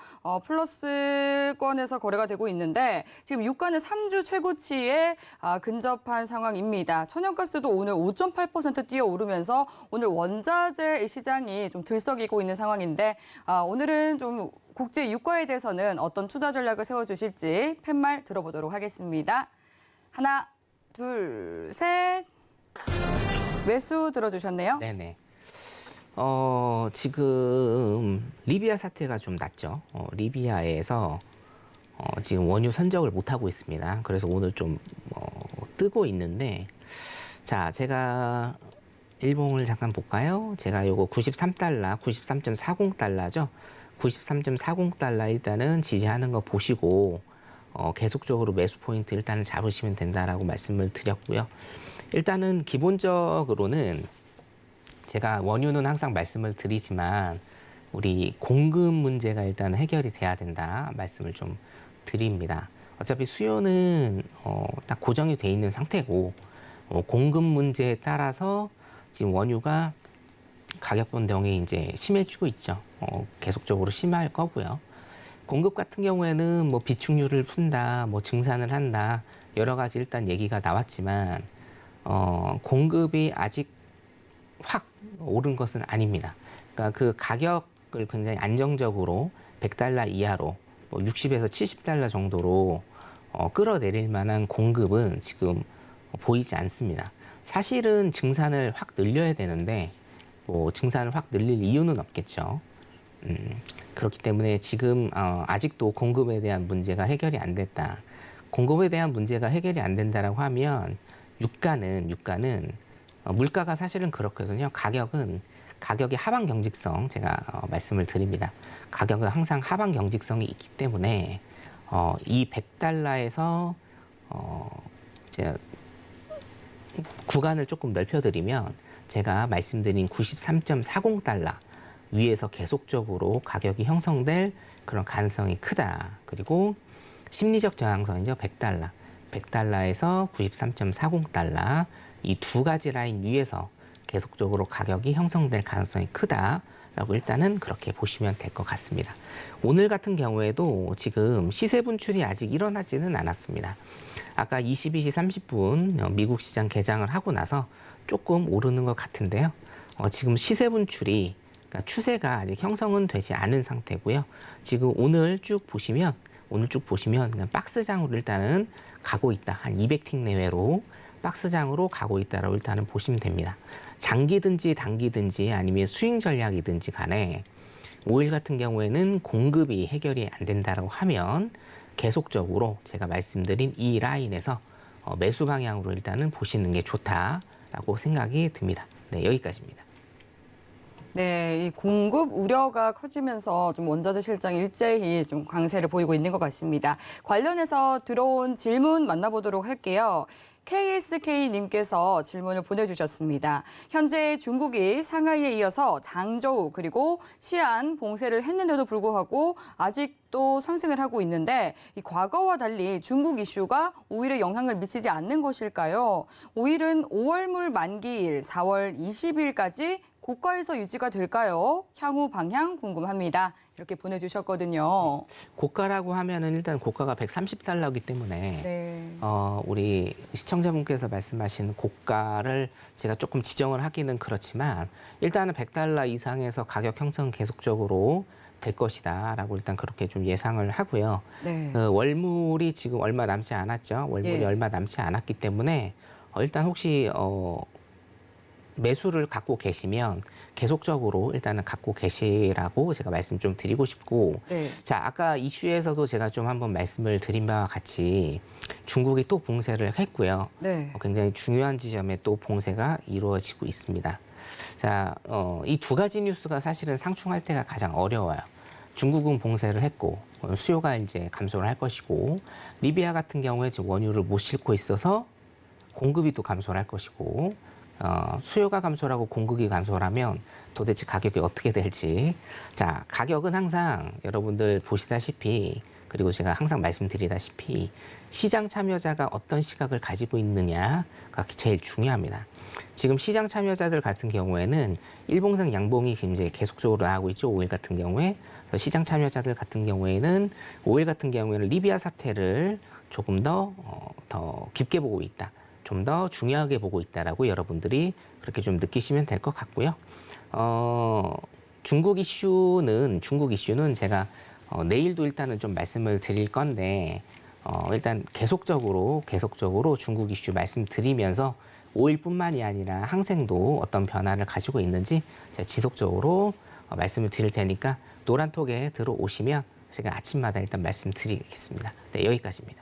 플러스권에서 거래가 되고 있는데, 지금 유가는 3주 최고치에 근접한 상황입니다. 천연가스도 오늘 5.8% 뛰어오르면서 오늘 원자재 시장이 좀 들썩이고 있는 상황인데, 오늘은 좀 국제 유가에 대해서는 어떤 투자 전략을 세워주실지 팻말 들어보도록 하겠습니다. 하나, 둘, 셋. 매수 들어주셨네요. 네네. 지금 리비아 사태가 좀 났죠. 리비아에서 지금 원유 선적을 못 하고 있습니다. 그래서 오늘 좀 뜨고 있는데, 자, 제가 일봉을 잠깐 볼까요? 제가 요거 93.40달러죠. 93.40달러 일단은 지지하는 거 보시고 계속적으로 매수 포인트 일단은 잡으시면 된다라고 말씀을 드렸고요. 일단은 기본적으로는 제가 원유는 항상 말씀을 드리지만 우리 공급 문제가 일단 해결이 돼야 된다 말씀을 좀 드립니다. 어차피 수요는 딱 고정이 돼 있는 상태고 공급 문제에 따라서 지금 원유가 가격 변동이 이제 심해지고 있죠. 계속적으로 심할 거고요. 공급 같은 경우에는 뭐 비축유를 푼다, 뭐 증산을 한다 여러 가지 일단 얘기가 나왔지만 공급이 아직 확 오른 것은 아닙니다. 그러니까 그 가격을 굉장히 안정적으로 100달러 이하로 뭐 60에서 70달러 정도로 끌어내릴 만한 공급은 지금 보이지 않습니다. 사실은 증산을 확 늘려야 되는데 뭐 증산을 확 늘릴 이유는 없겠죠. 그렇기 때문에 지금 아직도 공급에 대한 문제가 해결이 안 됐다. 공급에 대한 문제가 해결이 안 된다라고 하면 유가는 물가가 사실은 그렇거든요. 가격의 하방 경직성 제가 말씀을 드립니다. 가격은 항상 하방 경직성이 있기 때문에 이 100달러에서 이제 구간을 조금 넓혀드리면 제가 말씀드린 93.40달러 위에서 계속적으로 가격이 형성될 그런 가능성이 크다. 그리고 심리적 저항선이죠. 100달러. 100달러에서 93.40달러 이 두 가지 라인 위에서 계속적으로 가격이 형성될 가능성이 크다라고 일단은 그렇게 보시면 될 것 같습니다. 오늘 같은 경우에도 지금 시세 분출이 아직 일어나지는 않았습니다. 아까 22시 30분 미국 시장 개장을 하고 나서 조금 오르는 것 같은데요. 지금 시세 분출이 그러니까 추세가 아직 형성은 되지 않은 상태고요. 지금 오늘 쭉 보시면 그냥 박스장으로 일단은 가고 있다. 한 200틱 내외로 박스장으로 가고 있다라고 일단은 보시면 됩니다. 장기든지 단기든지 아니면 수익 전략이든지 간에 오일 같은 경우에는 공급이 해결이 안 된다라고 하면 계속적으로 제가 말씀드린 이 라인에서 매수 방향으로 일단은 보시는 게 좋다라고 생각이 듭니다. 네, 여기까지입니다. 네, 이 공급 우려가 커지면서 좀 원자재 실장이 일제히 좀 강세를 보이고 있는 것 같습니다. 관련해서 들어온 질문 만나보도록 할게요. KSK님께서 질문을 보내주셨습니다. 현재 중국이 상하이에 이어서 장저우 그리고 시안 봉쇄를 했는데도 불구하고 아직도 상승을 하고 있는데 이 과거와 달리 중국 이슈가 오일에 영향을 미치지 않는 것일까요? 오일은 5월물 만기일 4월 20일까지 고가에서 유지가 될까요? 향후 방향 궁금합니다. 이렇게 보내주셨거든요. 고가라고 하면은 일단 고가가 130달러이기 때문에 네. 우리 시청자분께서 말씀하신 고가를 제가 조금 지정을 하기는 그렇지만 일단은 100달러 이상에서 가격 형성 계속적으로 될 것이다라고 일단 그렇게 좀 예상을 하고요. 네. 월물이 지금 얼마 남지 않았죠. 월물이 예. 얼마 남지 않았기 때문에 일단 혹시 매수를 갖고 계시면 계속적으로 일단은 갖고 계시라고 제가 말씀 좀 드리고 싶고 네. 자 아까 이슈에서도 제가 좀 한번 말씀을 드린 바와 같이 중국이 또 봉쇄를 했고요. 네. 굉장히 중요한 지점에 또 봉쇄가 이루어지고 있습니다. 자, 이 두 가지 뉴스가 사실은 상충할 때가 가장 어려워요. 중국은 봉쇄를 했고 수요가 이제 감소를 할 것이고 리비아 같은 경우에 지금 원유를 못 싣고 있어서 공급이 또 감소를 할 것이고 수요가 감소하고 공급이 감소하면 도대체 가격이 어떻게 될지. 자, 가격은 항상 여러분들 보시다시피 그리고 제가 항상 말씀드리다시피 시장 참여자가 어떤 시각을 가지고 있느냐가 제일 중요합니다. 지금 시장 참여자들 같은 경우에는 일봉상 양봉이 이제 계속적으로 나오고 있죠. 오일 같은 경우에. 그래서 시장 참여자들 같은 경우에는 오일 같은 경우에는 리비아 사태를 조금 더 깊게 보고 있다. 좀 더 중요하게 보고 있다라고 여러분들이 그렇게 좀 느끼시면 될 것 같고요. 중국 이슈는 제가 내일도 일단은 좀 말씀을 드릴 건데 일단 계속적으로 중국 이슈 말씀드리면서 오일뿐만이 아니라 항생도 어떤 변화를 가지고 있는지 제가 지속적으로 말씀을 드릴 테니까 노란톡에 들어오시면 제가 아침마다 일단 말씀드리겠습니다. 네, 여기까지입니다.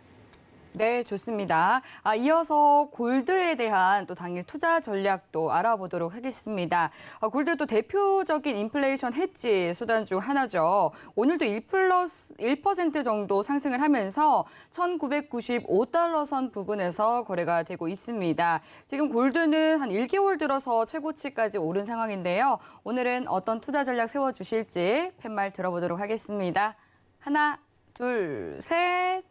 네, 좋습니다. 이어서 골드에 대한 또 당일 투자 전략도 알아보도록 하겠습니다. 골드도 대표적인 인플레이션 해지 수단 중 하나죠. 오늘도 1% 정도 상승을 하면서 1,995달러 선 부근에서 거래가 되고 있습니다. 지금 골드는 한 1개월 들어서 최고치까지 오른 상황인데요. 오늘은 어떤 투자 전략 세워주실지 팻말 들어보도록 하겠습니다. 하나, 둘, 셋.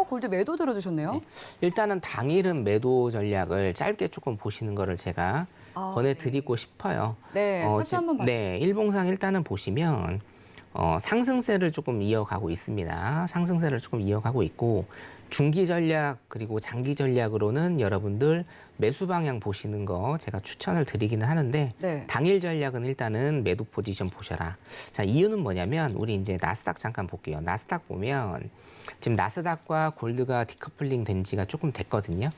골드 매도 들어두셨네요. 네. 일단은 당일은 매도 전략을 짧게 조금 보시는 거를 제가 권해드리고 싶어요. 네, 차트 한번 봐주세요. 네, 일봉상 일단은 보시면 상승세를 조금 이어가고 있습니다. 상승세를 조금 이어가고 있고 중기 전략 그리고 장기 전략으로는 여러분들 매수 방향 보시는 거 제가 추천을 드리기는 하는데 네. 당일 전략은 일단은 매도 포지션 보셔라. 자, 이유는 뭐냐면 우리 이제 나스닥 잠깐 볼게요. 나스닥 보면 지금 나스닥과 골드가 디커플링 된 지가 조금 됐거든요.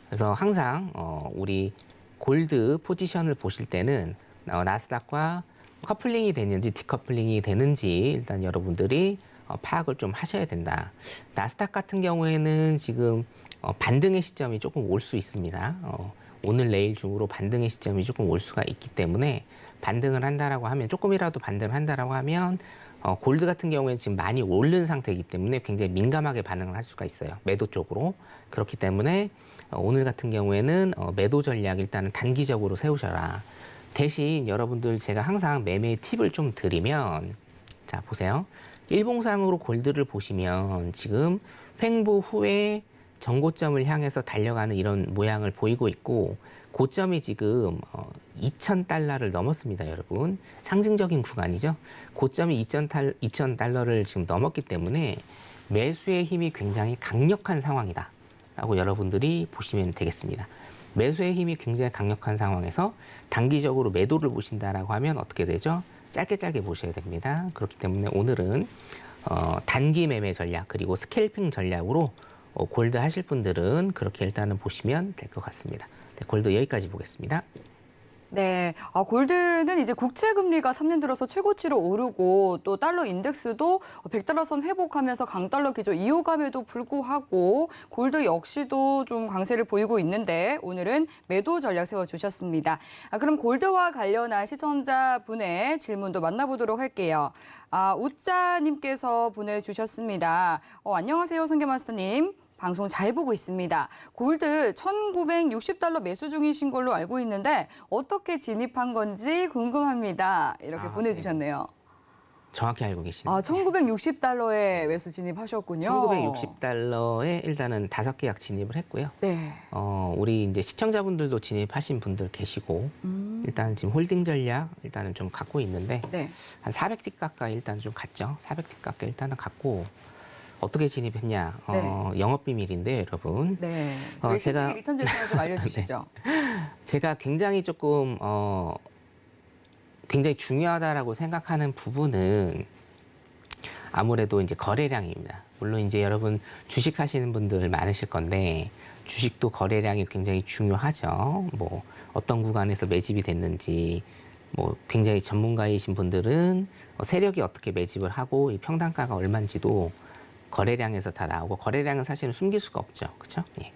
그래서 항상 우리 골드 포지션을 보실 때는 나스닥과 커플링이 되는지 디커플링이 되는지 일단 여러분들이 파악을 좀 하셔야 된다. 나스닥 같은 경우에는 지금 반등의 시점이 조금 올 수 있습니다. 오늘 내일 중으로 반등의 시점이 조금 올 수가 있기 때문에 반등을 한다라고 하면 조금이라도 반등을 한다라고 하면 골드 같은 경우에는 지금 많이 오른 상태이기 때문에 굉장히 민감하게 반응을 할 수가 있어요. 매도 쪽으로. 그렇기 때문에 오늘 같은 경우에는 매도 전략 일단은 단기적으로 세우셔라. 대신 여러분들 제가 항상 매매 팁을 좀 드리면 자 보세요. 일봉상으로 골드를 보시면 지금 횡보 후에 정고점을 향해서 달려가는 이런 모양을 보이고 있고 고점이 지금 2,000달러를 넘었습니다, 여러분. 상징적인 구간이죠. 고점이 2,000달러를 지금 넘었기 때문에 매수의 힘이 굉장히 강력한 상황이다 라고 여러분들이 보시면 되겠습니다. 매수의 힘이 굉장히 강력한 상황에서 단기적으로 매도를 보신다라고 하면 어떻게 되죠? 짧게 보셔야 됩니다. 그렇기 때문에 오늘은 단기 매매 전략 그리고 스캘핑 전략으로 골드 하실 분들은 그렇게 일단은 보시면 될 것 같습니다. 네, 골드 여기까지 보겠습니다. 네, 골드는 이제 국채 금리가 3년 들어서 최고치로 오르고 또 달러 인덱스도 100달러 선 회복하면서 강달러 기조 이어감에도 불구하고 골드 역시도 좀 강세를 보이고 있는데 오늘은 매도 전략 세워주셨습니다. 그럼 골드와 관련한 시청자분의 질문도 만나보도록 할게요. 우짜님께서 보내주셨습니다. 안녕하세요, 성계마스터님. 방송 잘 보고 있습니다. 골드 1,960달러 매수 중이신 걸로 알고 있는데 어떻게 진입한 건지 궁금합니다. 이렇게 보내주셨네요. 정확히 알고 계시네요. 1,960달러에 매수 진입하셨군요. 1,960달러에 일단은 5계약 진입을 했고요. 네. 우리 이제 시청자분들도 진입하신 분들 계시고 일단 지금 홀딩 전략 일단은 좀 갖고 있는데 네. 한 400팁 가까이 일단 좀 갔죠. 400팁 가까이 일단은 갔고 어떻게 진입했냐? 네. 영업 비밀인데 여러분. 네. 저희 제가 리턴즈에 대해 좀 알려주시죠. 제가 굉장히 조금 굉장히 중요하다라고 생각하는 부분은 아무래도 이제 거래량입니다. 물론 이제 여러분 주식 하시는 분들 많으실 건데 주식도 거래량이 굉장히 중요하죠. 뭐 어떤 구간에서 매집이 됐는지 뭐 굉장히 전문가이신 분들은 세력이 어떻게 매집을 하고 이 평단가가 얼마인지도 거래량에서 다 나오고 거래량은 사실은 숨길 수가 없죠. 그렇죠? 예.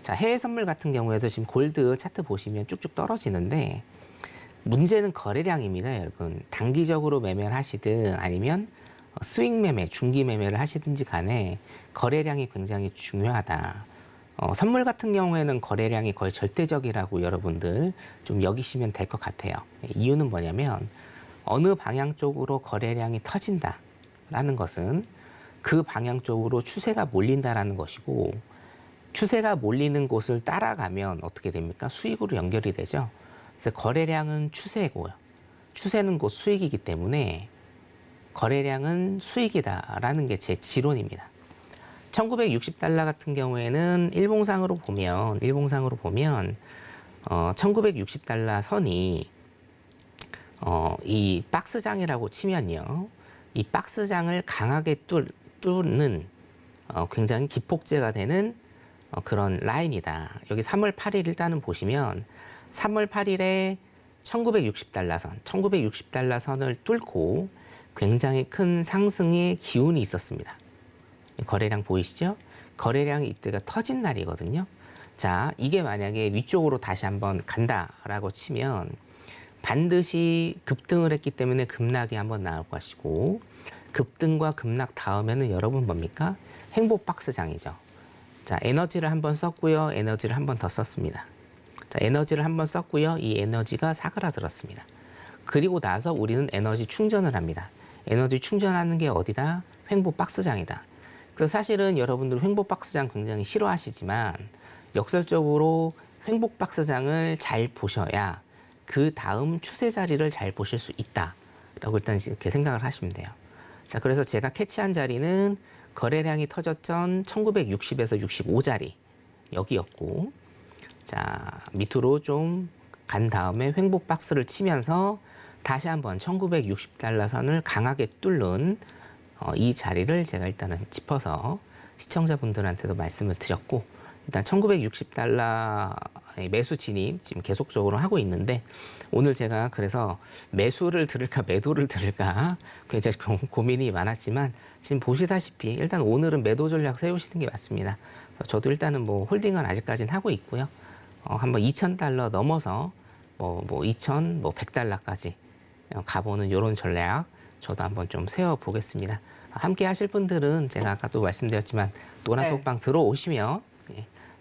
자, 해외 선물 같은 경우에도 지금 골드 차트 보시면 쭉쭉 떨어지는데 문제는 거래량입니다, 여러분. 단기적으로 매매를 하시든 아니면 스윙 매매, 중기 매매를 하시든지 간에 거래량이 굉장히 중요하다. 선물 같은 경우에는 거래량이 거의 절대적이라고 여러분들 좀 여기시면 될 것 같아요. 이유는 뭐냐면 어느 방향 쪽으로 거래량이 터진다라는 것은 그 방향 쪽으로 추세가 몰린다라는 것이고 추세가 몰리는 곳을 따라가면 어떻게 됩니까? 수익으로 연결이 되죠. 그래서 거래량은 추세고요. 추세는 곧 수익이기 때문에 거래량은 수익이다라는 게 제 지론입니다. 1960달러 같은 경우에는 일봉상으로 보면 1960달러 선이 이 박스장이라고 치면요. 이 박스장을 강하게 뚫는 굉장히 기폭제가 되는 그런 라인이다. 여기 3월 8일 일단은 보시면 3월 8일에 1960달러 선, 1960달러 선을 뚫고 굉장히 큰 상승의 기운이 있었습니다. 거래량 보이시죠? 거래량이 이때가 터진 날이거든요. 자, 이게 만약에 위쪽으로 다시 한번 간다라고 치면 반드시 급등을 했기 때문에 급락이 한번 나올 것이고, 급등과 급락 다음에는 여러분 뭡니까? 행복 박스장이죠. 자, 에너지를 한번 썼고요. 에너지를 한번 더 썼습니다. 자, 에너지를 한번 썼고요. 이 에너지가 사그라들었습니다. 그리고 나서 우리는 에너지 충전을 합니다. 에너지 충전하는 게 어디다? 횡보 박스장이다. 그래서 사실은 여러분들 횡보 박스장 굉장히 싫어하시지만 역설적으로 횡보 박스장을 잘 보셔야 그 다음 추세 자리를 잘 보실 수 있다라고 일단 이렇게 생각을 하시면 돼요. 자, 그래서 제가 캐치한 자리는 거래량이 터졌던 1960에서 65자리 여기였고, 자, 밑으로 좀 간 다음에 횡보 박스를 치면서 다시 한번 1960달러 선을 강하게 뚫는 이 자리를 제가 일단은 짚어서 시청자분들한테도 말씀을 드렸고, 일단 1960달러 매수 진입 지금 계속적으로 하고 있는데, 오늘 제가 그래서 매수를 들을까 매도를 들을까 굉장히 고민이 많았지만 지금 보시다시피 일단 오늘은 매도 전략 세우시는 게 맞습니다. 그래서 저도 일단은 뭐 홀딩은 아직까지는 하고 있고요. 한번 2,000달러 넘어서 뭐 2,100달러까지 가보는 이런 전략 저도 한번 좀 세워 보겠습니다. 함께 하실 분들은 제가 아까 또 말씀드렸지만 노란톡방 들어오시면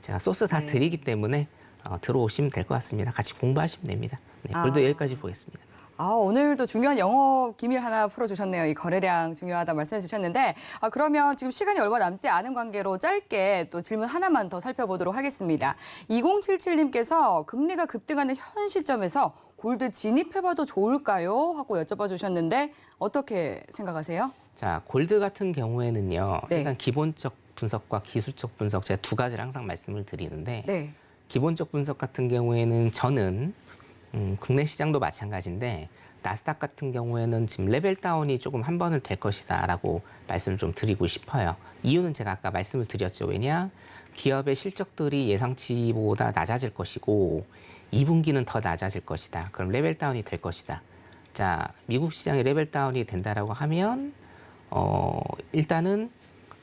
제가 소스 다 드리기 때문에 들어오시면 될 것 같습니다. 같이 공부하시면 됩니다. 네, 골드 여기까지 보겠습니다. 오늘도 중요한 영업 기밀 하나 풀어주셨네요. 이 거래량 중요하다 말씀해 주셨는데, 그러면 지금 시간이 얼마 남지 않은 관계로 짧게 또 질문 하나만 더 살펴보도록 하겠습니다. 2077님께서 금리가 급등하는 현 시점에서 골드 진입해봐도 좋을까요? 하고 여쭤봐 주셨는데 어떻게 생각하세요? 자, 골드 같은 경우에는요. 네. 일단 기본적 분석과 기술적 분석 제가 두 가지를 항상 말씀을 드리는데, 네. 기본적 분석 같은 경우에는 저는 국내 시장도 마찬가지인데 나스닥 같은 경우에는 지금 레벨 다운이 조금 한 번을 될 것이다라고 말씀을 좀 드리고 싶어요. 이유는 제가 아까 말씀을 드렸죠. 왜냐? 기업의 실적들이 예상치보다 낮아질 것이고 2분기는 더 낮아질 것이다. 그럼 레벨 다운이 될 것이다. 자, 미국 시장이 레벨 다운이 된다라고 하면 일단은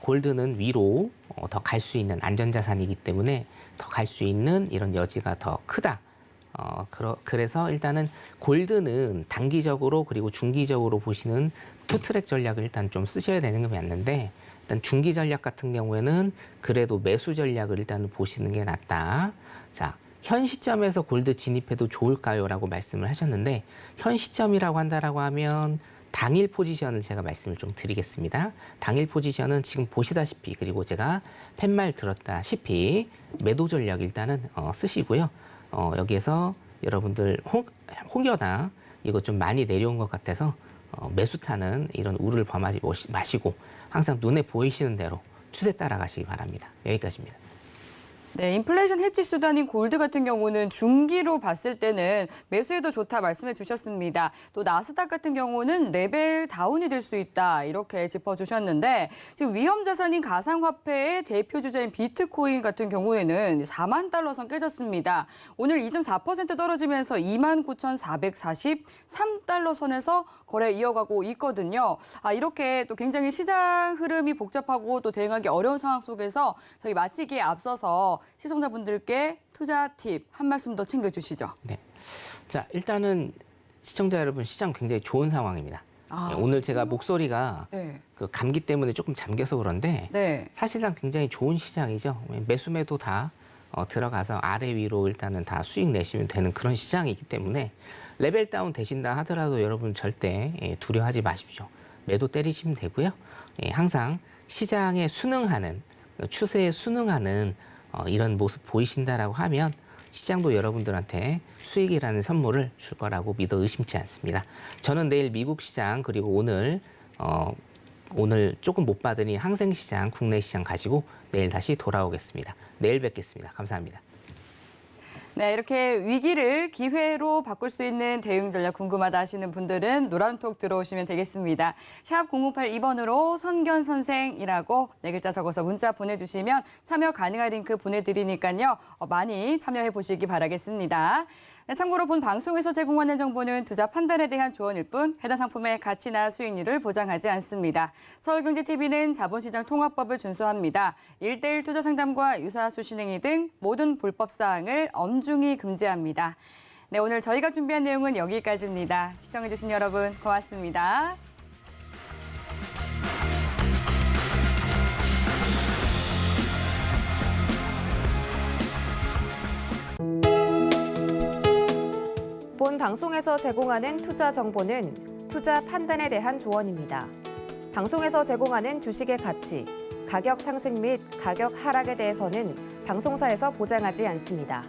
골드는 위로 더 갈 수 있는 안전자산이기 때문에 더 갈 수 있는 이런 여지가 더 크다. 그래서 일단은 골드는 단기적으로 그리고 중기적으로 보시는 투트랙 전략을 일단 좀 쓰셔야 되는 게 맞는데, 일단 중기 전략 같은 경우에는 그래도 매수 전략을 일단 보시는 게 낫다. 자, 현 시점에서 골드 진입해도 좋을까요? 라고 말씀을 하셨는데, 현 시점이라고 한다라고 하면 당일 포지션을 제가 말씀을 좀 드리겠습니다. 당일 포지션은 지금 보시다시피, 그리고 제가 팻말 들었다시피 매도 전략 일단은 쓰시고요. 여기에서 여러분들 혹여나 이거 좀 많이 내려온 것 같아서 매수 타는 이런 우를 범하지 마시고 항상 눈에 보이시는 대로 추세 따라가시기 바랍니다. 여기까지입니다. 네, 인플레이션 해지 수단인 골드 같은 경우는 중기로 봤을 때는 매수해도 좋다 말씀해 주셨습니다. 또 나스닥 같은 경우는 레벨 다운이 될 수 있다 이렇게 짚어주셨는데, 지금 위험 자산인 가상화폐의 대표 주자인 비트코인 같은 경우에는 4만 달러 선 깨졌습니다. 오늘 2.4% 떨어지면서 29,443달러 선에서 거래 이어가고 있거든요. 이렇게 또 굉장히 시장 흐름이 복잡하고 또 대응하기 어려운 상황 속에서 저희 마치기에 앞서서 시청자분들께 투자 팁 한 말씀 더 챙겨주시죠. 네. 자, 일단은 시청자 여러분, 시장 굉장히 좋은 상황입니다. 오늘 제가 목소리가 그 감기 때문에 조금 잠겨서 그런데 사실상 굉장히 좋은 시장이죠. 매수매도 다 들어가서 아래 위로 일단은 다 수익 내시면 되는 그런 시장이기 때문에 레벨 다운 되신다 하더라도 여러분 절대 두려워하지 마십시오. 매도 때리시면 되고요. 항상 시장에 순응하는, 추세에 순응하는 이런 모습 보이신다라고 하면 시장도 여러분들한테 수익이라는 선물을 줄 거라고 믿어 의심치 않습니다. 저는 내일 미국 시장 그리고 오늘 조금 못 받으니 항생 시장, 국내 시장 가지고 내일 다시 돌아오겠습니다. 내일 뵙겠습니다. 감사합니다. 네, 이렇게 위기를 기회로 바꿀 수 있는 대응 전략 궁금하다 하시는 분들은 노란톡 들어오시면 되겠습니다. 샵 0082번으로 선견 선생이라고 네 글자 적어서 문자 보내주시면 참여 가능한 링크 보내드리니까요. 많이 참여해 보시기 바라겠습니다. 네, 참고로 본 방송에서 제공하는 정보는 투자 판단에 대한 조언일 뿐 해당 상품의 가치나 수익률을 보장하지 않습니다. 서울경제TV는 자본시장 통합법을 준수합니다. 1:1 투자 상담과 유사 수신행위 등 모든 불법 사항을 엄중히 금지합니다. 네, 오늘 저희가 준비한 내용은 여기까지입니다. 시청해주신 여러분 고맙습니다. 본 방송에서 제공하는 투자 정보는 투자 판단에 대한 조언입니다. 방송에서 제공하는 주식의 가치, 가격 상승 및 가격 하락에 대해서는 방송사에서 보장하지 않습니다.